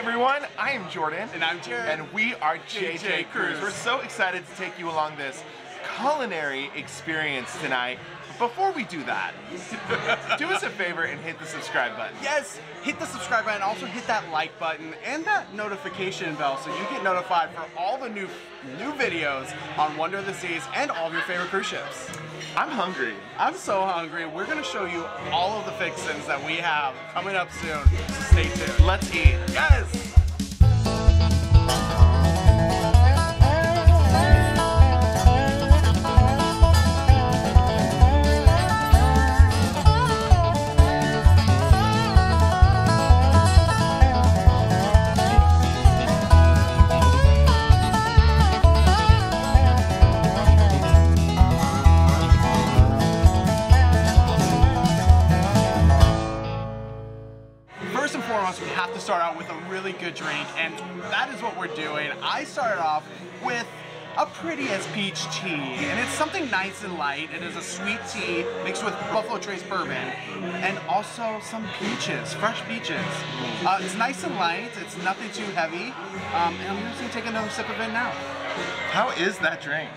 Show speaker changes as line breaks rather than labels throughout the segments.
everyone, I am Jordan.
And I'm Jared.
And we are JJ Cruise.
Cruise.
We're so excited to take you along this culinary experience tonight. But before we do that, do us a favor and hit the subscribe button.
Yes, hit the subscribe button, also hit that like button and that notification bell so you get notified for all the new videos on Wonder of the Seas and all of your favorite cruise ships.
I'm hungry.
I'm so hungry. We're going to show you all of the fixins that we have coming up soon. So stay tuned.
Let's eat.
Yes! First and foremost, we have to start out with a really good drink, and that is what we're doing. I started off with a pretty as peach tea, and it's something nice and light. It is a sweet tea mixed with Buffalo Trace bourbon, and also some peaches, fresh peaches. It's nice and light, it's nothing too heavy, and I'm just gonna take another sip of it now.
How is that drink?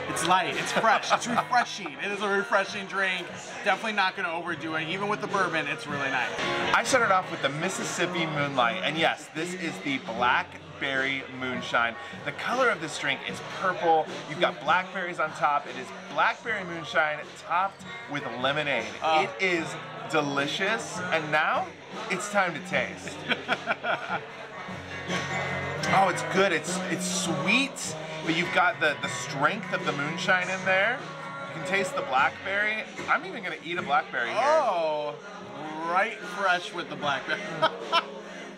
It's light, it's fresh, it's refreshing. It is a refreshing drink. Definitely not gonna overdo it. Even with the bourbon, it's really nice.
I started off with the Mississippi Moonlight, and yes, this is the Blackberry Moonshine. The color of this drink is purple. You've got blackberries on top. It is Blackberry Moonshine topped with lemonade. It is delicious, and now it's time to taste. Oh, it's good. It's sweet, but you've got the strength of the moonshine in there. You can taste the blackberry. I'm even gonna eat a blackberry here.
Oh, right fresh with the blackberry.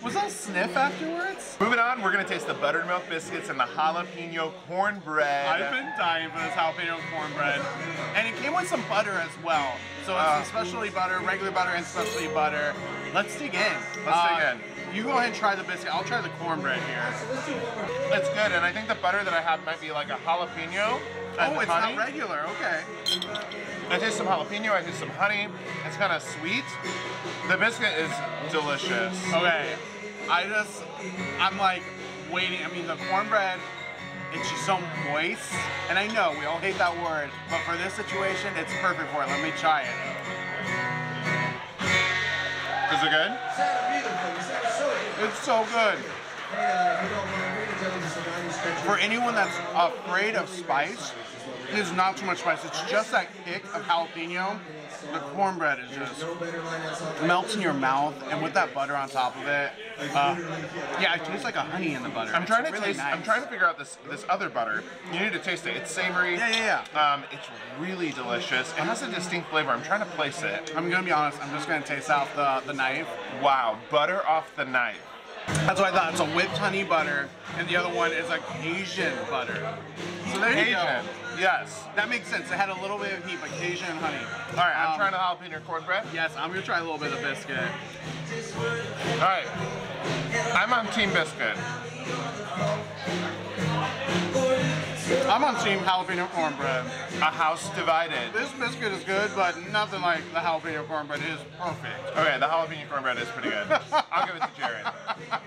Was that a sniff afterwards?
Moving on, we're gonna taste the buttermilk biscuits and the jalapeno cornbread.
I've been dying for this jalapeno cornbread. And it came with some butter as well. So it's specialty butter, regular butter, and specialty butter. Let's dig in.
Let's dig in.
You go ahead and try the biscuit. I'll try the cornbread here.
It's good, and I think the butter that I have might be like a jalapeno.
Oh, it's
honey.
not regular. Okay.
I taste some jalapeno, I taste some honey. It's kind of sweet. The biscuit is delicious.
Okay. I'm like waiting. I mean, the cornbread, it's just so moist. And I know, we all hate that word. But for this situation, it's perfect for it. Let me try it.
Is it good?
It's so good. For anyone that's afraid of spice, there's not too much spice. It's just that kick of jalapeno. The cornbread is just melts in your mouth, and with that butter on top of it, yeah, it tastes like a honey in the butter.
I'm trying to
really
taste.
nice.
I'm trying to figure out this other butter. You need to taste it. It's savory.
Yeah.
It's really delicious. It has a distinct flavor. I'm trying to place it.
I'm gonna be honest. I'm just gonna taste off the knife.
Wow, butter off the knife.
That's what I thought. It's a whipped honey butter, and the other one is a Cajun butter. So there you go.
Cajun. Yes.
That makes sense. It had a little bit of heat, but Cajun and honey.
All right, I'm trying to jalapeno cornbread.
Yes, I'm gonna try a little bit of biscuit.
All right, I'm on team biscuit.
I'm on team jalapeno cornbread.
A house divided.
This biscuit is good, but nothing like the jalapeno cornbread. It is perfect.
Okay, the jalapeno cornbread is pretty good. I'll give it to Jared.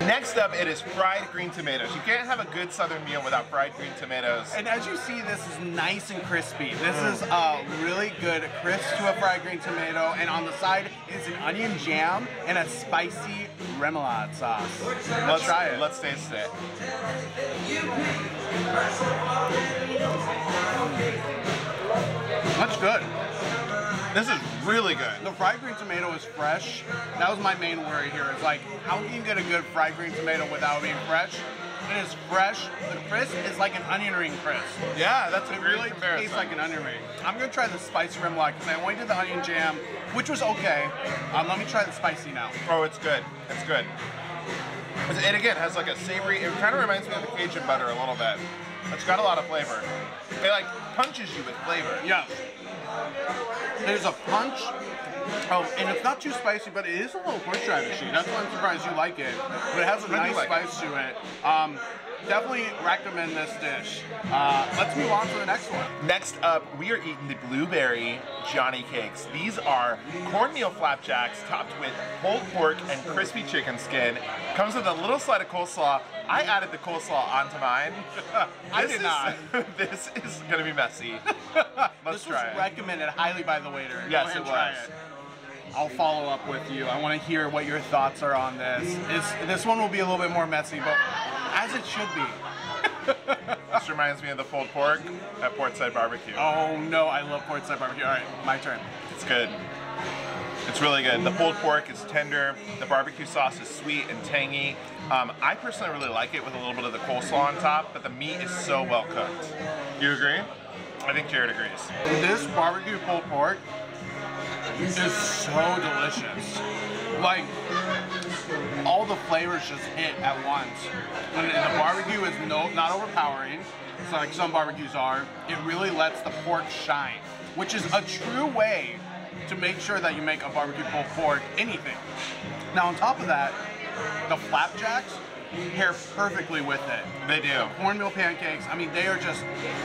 Next up, it is fried green tomatoes. You can't have a good southern meal without fried green tomatoes.
And as you see, this is nice and crispy. This is a really good crisp to a fried green tomato, and on the side is an onion jam and a spicy remoulade sauce. Let's try it.
Let's taste it.
That's good.
This is really good.
The fried green tomato is fresh. That was my main worry here. It's like, how can you get a good fried green tomato without being fresh? It is fresh. The crisp is like an onion ring crisp.
Yeah, that's a
It
great
really
comparison.
tastes like an onion ring. I'm gonna try the spicy remoulade because I only did the onion jam, which was okay. Let me try the spicy now.
Oh, it's good. It's good. It again has like a savory. It kind of reminds me of the Cajun butter a little bit. It's got a lot of flavor. It like punches you with flavor.
Yeah. There's a punch. Oh, and it's not too spicy, but it is a little horseradishy. That's why I'm surprised you like it. But it has a nice spice to it. definitely recommend this dish. Let's move on to the next one.
Next up, we are eating the blueberry Johnny cakes. These are cornmeal flapjacks topped with pulled pork and crispy chicken skin. Comes with a little slide of coleslaw. I added the coleslaw onto mine.
I did not.
This is gonna be messy. Let's
This
try
was
it.
recommended highly by the waiter. Go
Yes,
ahead and
it
try
was.
it. I'll follow up with you. I want to hear what your thoughts are on this. This one will be a little bit more messy, but as it should be.
This reminds me of the pulled pork at Portside Barbecue.
Oh no, I love Portside Barbecue. All right, my turn.
It's good. It's really good. The pulled pork is tender. The barbecue sauce is sweet and tangy. I personally really like it with a little bit of the coleslaw on top, but the meat is so well cooked. You agree? I think Jared agrees.
This barbecue pulled pork is so delicious. Like, all the flavors just hit at once. And the barbecue is not overpowering. It's like some barbecues are. It really lets the pork shine, which is a true way to make sure that you make a barbecue pulled pork anything. Now, on top of that, the flapjacks pair perfectly with it.
They do.
Cornmeal pancakes, I mean, they are just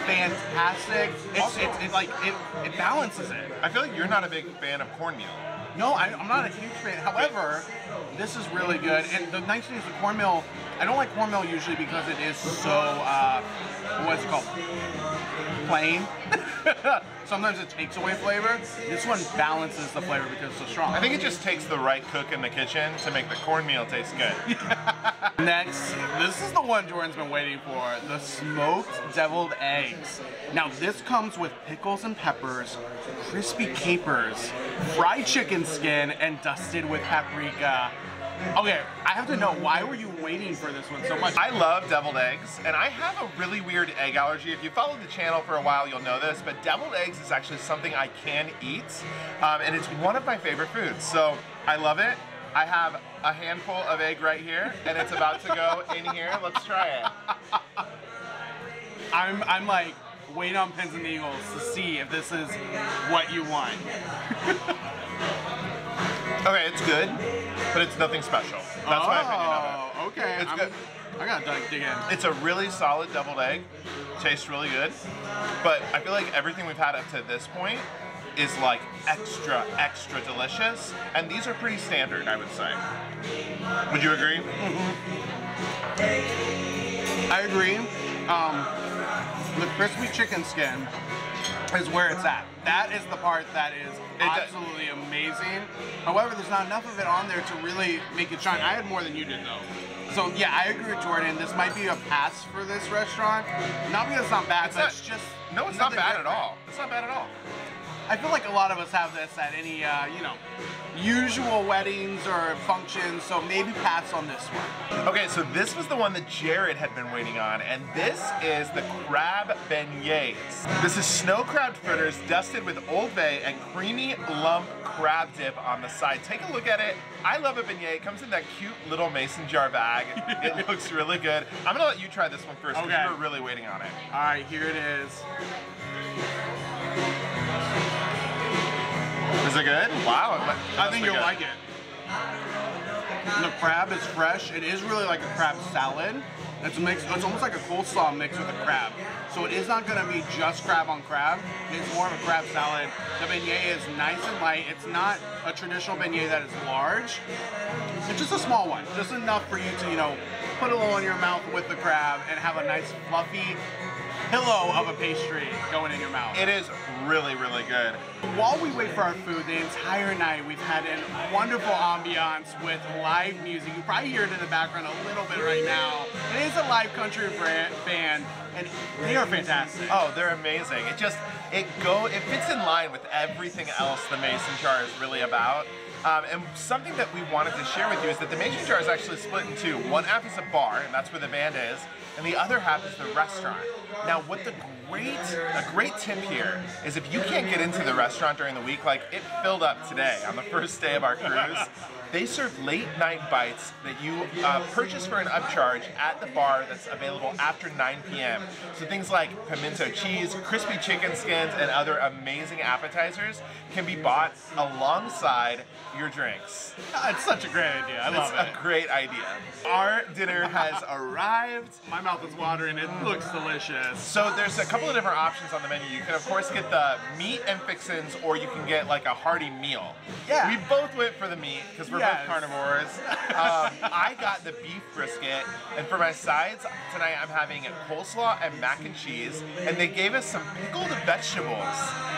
fantastic. It balances it.
I feel like you're not a big fan of cornmeal.
No, I'm not a huge fan. However, this is really good. And the nice thing is the cornmeal, I don't like cornmeal usually because it is so, what's it called? Plain. Sometimes it takes away flavor. This one balances the flavor because it's so strong.
I think it just takes the right cook in the kitchen to make the cornmeal taste good.
Next, this is the one Jordan's been waiting for, the smoked deviled eggs. Now this comes with pickles and peppers, crispy capers, fried chicken skin, and dusted with paprika. Okay, I have to know, why were you waiting for this one so much?
I love deviled eggs, and I have a really weird egg allergy. If you followed the channel for a while, you'll know this, but deviled eggs is actually something I can eat, and it's one of my favorite foods. So I love it. I have a handful of egg right here, and it's about to go in here. Let's try it.
I'm like waiting on pins and needles to see if this is what you want.
Okay, it's good, but it's nothing special. That's my opinion of it.
Okay.
It's good.
I gotta dig in.
It's a really solid deviled egg. Tastes really good, but I feel like everything we've had up to this point is like extra delicious, and these are pretty standard, I would say. Would you agree?
I agree. The crispy chicken skin is where it's at. That is the part that is absolutely amazing. However, there's not enough of it on there to really make it shine. I had more than you did though. So yeah, I agree with Jordan. This might be a pass for this restaurant. Not because it's not bad, but it's just...
No, it's not bad at all. It's not bad at all.
I feel like a lot of us have this at any, usual weddings or functions, so maybe pass on this one.
Okay, so this was the one that Jared had been waiting on, and this is the crab beignets. This is snow crab fritters dusted with Old Bay and creamy lump crab dip on the side. Take a look at it. I love a beignet. It comes in that cute little mason jar bag. It looks really good. I'm gonna let you try this one first because
Okay.
you were really waiting on it.
All right, here it is.
Is it good? Wow.
I think you'll like it. The crab is fresh. It is really like a crab salad. It's mixed. It's almost like a coleslaw mixed with a crab. So it is not going to be just crab on crab. It's more of a crab salad. The beignet is nice and light. It's not a traditional beignet that is large. It's just a small one, just enough for you to, put a little in your mouth with the crab and have a nice fluffy pillow of a pastry going in your mouth.
It is really, really good.
While we wait for our food, the entire night we've had a wonderful ambiance with live music. You probably hear it in the background a little bit right now. It is a live country band, and they are fantastic.
Oh, they're amazing. It fits in line with everything else the Mason Jar is really about. And something that we wanted to share with you is that the Mason Jar is actually split in two. One half is a bar, and that's where the band is, and the other half is the restaurant. Now, what a great tip here is if you can't get into the restaurant during the week, like it filled up today on the first day of our cruise. they serve late night bites that you purchase for an upcharge at the bar that's available after 9 p.m. So things like pimento cheese, crispy chicken skins, and other amazing appetizers can be bought alongside your drinks.
It's such a great idea. I love it.
It's a great idea. Our dinner has arrived.
My mouth is watering. It looks delicious.
So there's a couple of different options on the menu. You can of course get the meat and fixins, or you can get like a hearty meal.
Yeah.
We both went for the meat because we're both carnivores. I got the beef brisket, and for my sides tonight I'm having coleslaw and mac and cheese, and they gave us some pickled vegetables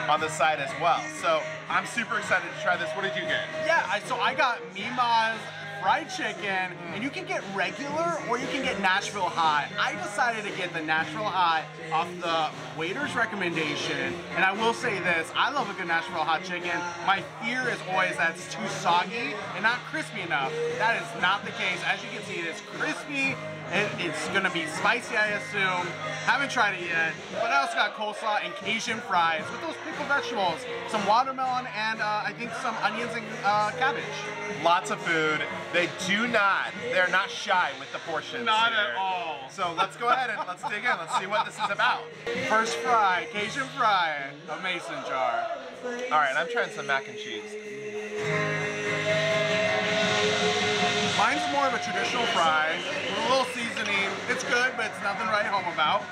on the side as well. So I'm super excited to try this. What did you get?
Yeah, so I got Mima's fried chicken, and you can get regular or you can get Nashville High. I decided to get the Nashville High off the waiter's recommendation, and I will say this, I love a good Nashville hot chicken. My fear is always that it's too soggy and not crispy enough. That is not the case. As you can see, it is crispy. It's gonna be spicy, I assume. Haven't tried it yet, but I also got coleslaw and Cajun fries with those pickled vegetables, some watermelon, and I think some onions and cabbage.
Lots of food. They're not shy with the portions.
Not
here.
at all.
So let's go ahead and let's dig in. Let's see what this is about.
First fry, Cajun fry, a mason jar.
All right, I'm trying some mac and cheese.
Mine's more of a traditional fry with a little seasoning. It's good, but it's nothing to write home about.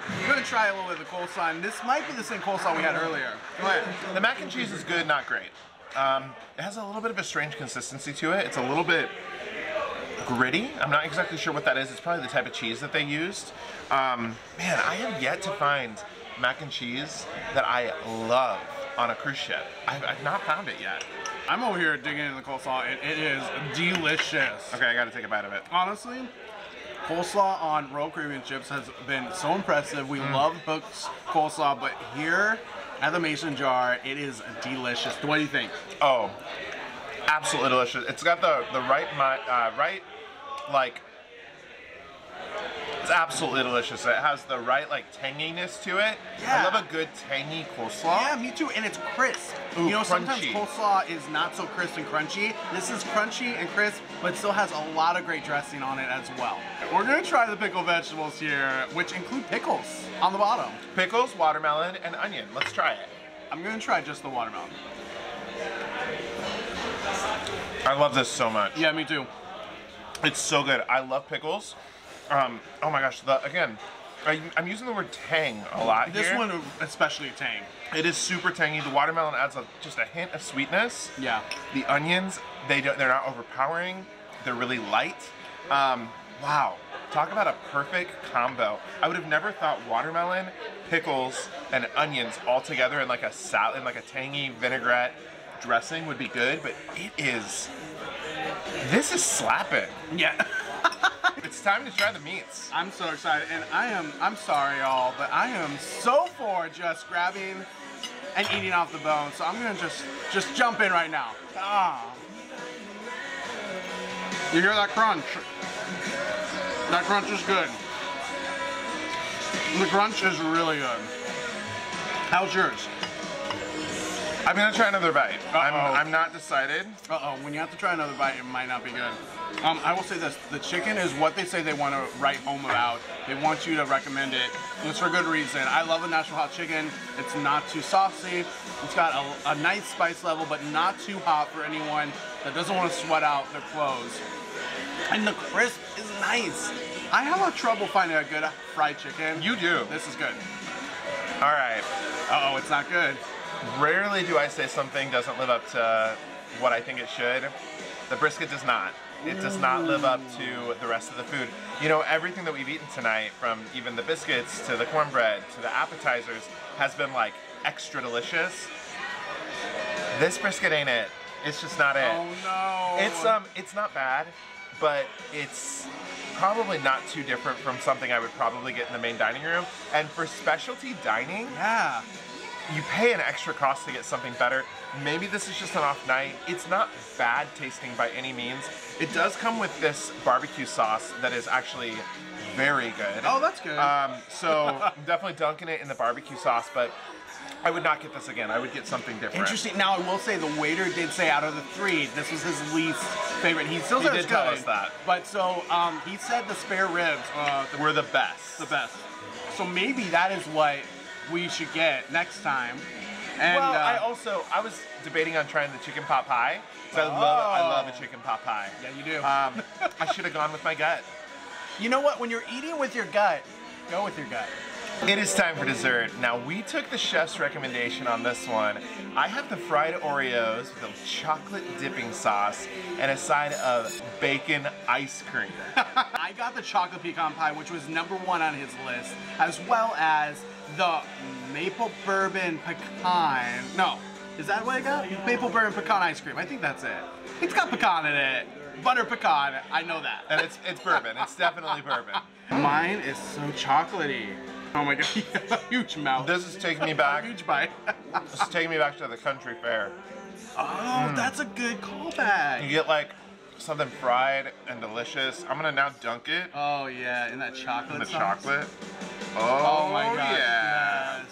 I'm gonna try a little bit of the coleslaw, and this might be the same coleslaw we had earlier. Go ahead.
The mac and cheese is good, not great. It has a little bit of a strange consistency to it. It's a little bit gritty. I'm not exactly sure what that is. It's probably the type of cheese that they used. Man, I have yet to find mac and cheese that I love on a cruise ship. I've not found it yet.
I'm over here digging into the coleslaw, and it is delicious.
Okay, I gotta take a bite of it.
Honestly, coleslaw on Royal Caribbean ships has been so impressive. We love Hook's coleslaw, but here at the Mason Jar, it is delicious. What do you think?
Oh, absolutely delicious. It's got the right it's absolutely delicious. It has the right tanginess to it.
Yeah.
I love a good tangy coleslaw.
Yeah, me too, and it's crisp.
Ooh,
you know,
crunchy.
sometimes coleslaw is not so crisp and crunchy. This is crunchy and crisp, but still has a lot of great dressing on it as well. We're gonna try the pickled vegetables here, which include pickles on the bottom.
Pickles, watermelon, and onion. Let's try it.
I'm gonna try just the watermelon.
I love this so much.
Yeah, me too.
It's so good. I love pickles. Oh my gosh, again, I'm using the word tang a lot here.
This one especially tang.
It is super tangy. The watermelon adds just a hint of sweetness.
Yeah.
The onions, they're not overpowering. They're really light. Wow, talk about a perfect combo. I would have never thought watermelon, pickles, and onions all together in like a salad, in like a tangy vinaigrette dressing would be good, but this is slapping.
Yeah.
It's time to try the meats.
I'm so excited, and I'm sorry y'all, but I am so for just grabbing and eating off the bone, so I'm gonna just jump in right now. Ah. You hear that crunch? That crunch is good. The crunch is really good. How's yours?
I'm gonna try another bite. I'm not decided.
Uh-oh, when you have to try another bite, it might not be good. I will say this, the chicken is what they say they want to write home about. They want you to recommend it, and it's for good reason. I love a Nashville hot chicken. It's not too saucy. It's got a nice spice level, but not too hot for anyone that doesn't want to sweat out their clothes. And the crisp is nice. I have a trouble finding a good fried chicken.
You do.
This is good.
All right.
Uh-oh, it's not good.
Rarely do I say something doesn't live up to what I think it should. The brisket does not. It does not live up to the rest of the food. You know, everything that we've eaten tonight, from even the biscuits to the cornbread to the appetizers, has been like extra delicious. This brisket ain't it. It's just not it.
Oh no.
It's not bad, but it's probably not too different from something I would probably get in the main dining room. And for specialty dining,
Yeah.
you pay an extra cost to get something better. Maybe this is just an off night. It's not bad tasting by any means. It does come with this barbecue sauce that is actually very good.
Oh, that's good.
So I'm definitely dunking it in the barbecue sauce, but I would not get this again. I would get something different.
Interesting. Now, I will say the waiter did say out of the 3, this was his least favorite. He still said it's
tell
good,
us that.
But so he said the spare ribs
Were the best.
the best. So maybe that is what we should get next time. And,
well, I was debating on trying the chicken pot pie. Because I love a chicken pot pie.
Yeah, you do.
I should have gone with my gut.
You know what? When you're eating with your gut, go with your gut.
It is time for dessert. Now, we took the chef's recommendation on this one. I have the fried Oreos with a chocolate dipping sauce and a side of bacon ice cream.
I got the chocolate pecan pie, which was #1 on his list, as well as the maple bourbon pecan. No, is that what I got? Maple bourbon pecan ice cream. I think that's it. It's got pecan in it. Butter pecan. I know that.
And it's bourbon. It's definitely bourbon.
Mine is so chocolatey. Oh my god, huge mouth.
This is taking me back.
Huge bite.
This is taking me back to the country fair.
Oh, that's a good callback.
You get like something fried and delicious. I'm gonna now dunk it
Oh yeah, in that chocolate
in the
sauce.
chocolate.
Oh my god.
yeah.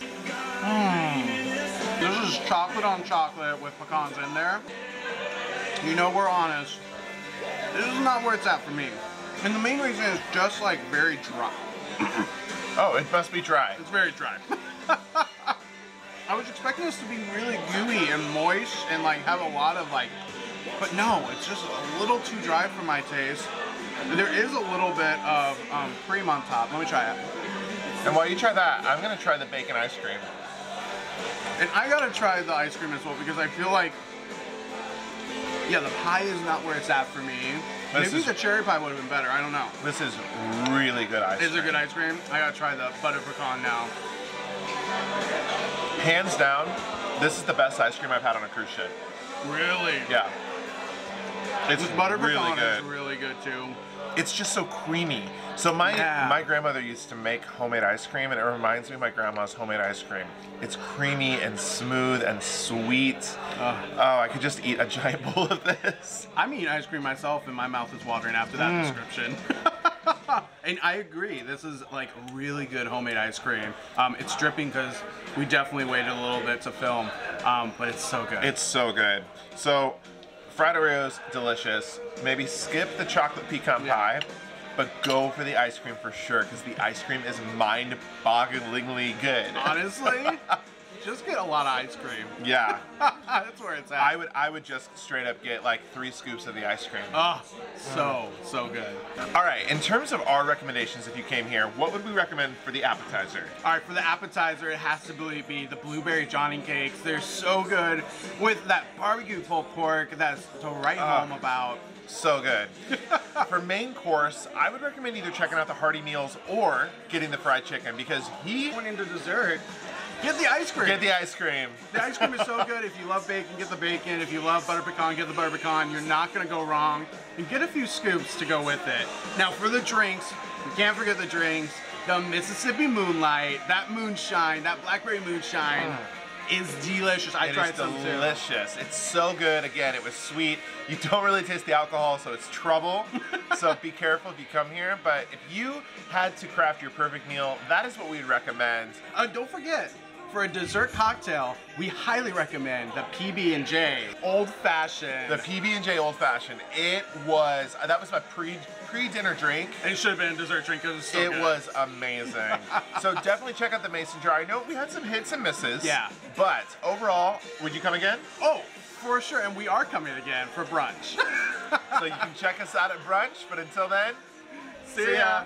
Yes. This is chocolate on chocolate with pecans in there. You know we're honest. This is not where it's at for me. And the main reason is just like very dry.
Oh, it must be dry.
It's very dry. I was expecting this to be really gooey and moist and like have a lot of like, but no, it's just a little too dry for my taste. There is a little bit of cream on top. Let me try it.
And while you try that, I'm gonna try the bacon ice cream.
And I gotta try the ice cream as well because I feel like, yeah, the pie is not where it's at for me. Maybe the cherry pie would have been better. I don't know.
This is really good ice cream.
Is it good ice cream? I gotta try the butter pecan now.
Hands down, this is the best ice cream I've had on a cruise ship.
Really?
Yeah. It's
This butter
really
pecan
good.
is really good too.
It's just so creamy. So my grandmother used to make homemade ice cream, and it reminds me of my grandma's homemade ice cream. It's creamy and smooth and sweet. Oh, I could just eat a giant bowl of this.
I'm eating ice cream myself, and my mouth is watering after that description. And I agree. This is like really good homemade ice cream. It's dripping because we definitely waited a little bit to film, but it's so good.
It's so good. So, fried Oreos, delicious. Maybe skip the chocolate pecan pie, but go for the ice cream for sure, because the ice cream is mind-bogglingly good.
Honestly, just get a lot of ice cream.
Yeah.
That's where it's at.
I would just straight up get like 3 scoops of the ice cream.
Oh, so good.
All right, in terms of our recommendations, if you came here, what would we recommend for the appetizer?
All right, for the appetizer, it has to be the blueberry Johnny cakes. They're so good with that barbecue pulled pork that's to write home about.
So good. For main course, I would recommend either checking out the hearty meals or getting the fried chicken, because
Going into dessert, get the ice cream.
Get the ice cream.
The ice cream is so good. If you love bacon, get the bacon. If you love butter pecan, get the butter pecan. You're not going to go wrong. And get a few scoops to go with it. Now for the drinks, we can't forget the drinks. The Mississippi Moonlight, that moonshine, that blackberry moonshine is delicious. I tried some too.
Delicious. It's so good. Again, it was sweet. You don't really taste the alcohol, so it's trouble. So be careful if you come here. But if you had to craft your perfect meal, that is what we'd recommend.
Don't forget, for a dessert cocktail, we highly recommend the PB&J Old Fashioned.
The PB&J Old Fashioned. That was my pre-dinner drink.
It should have been a dessert drink because it's so good.
It was amazing. So definitely check out the Mason jar. I know we had some hits and misses.
Yeah.
But overall, would you come again?
Oh, for sure. And we are coming again for brunch.
So you can check us out at brunch. But until then,
See ya.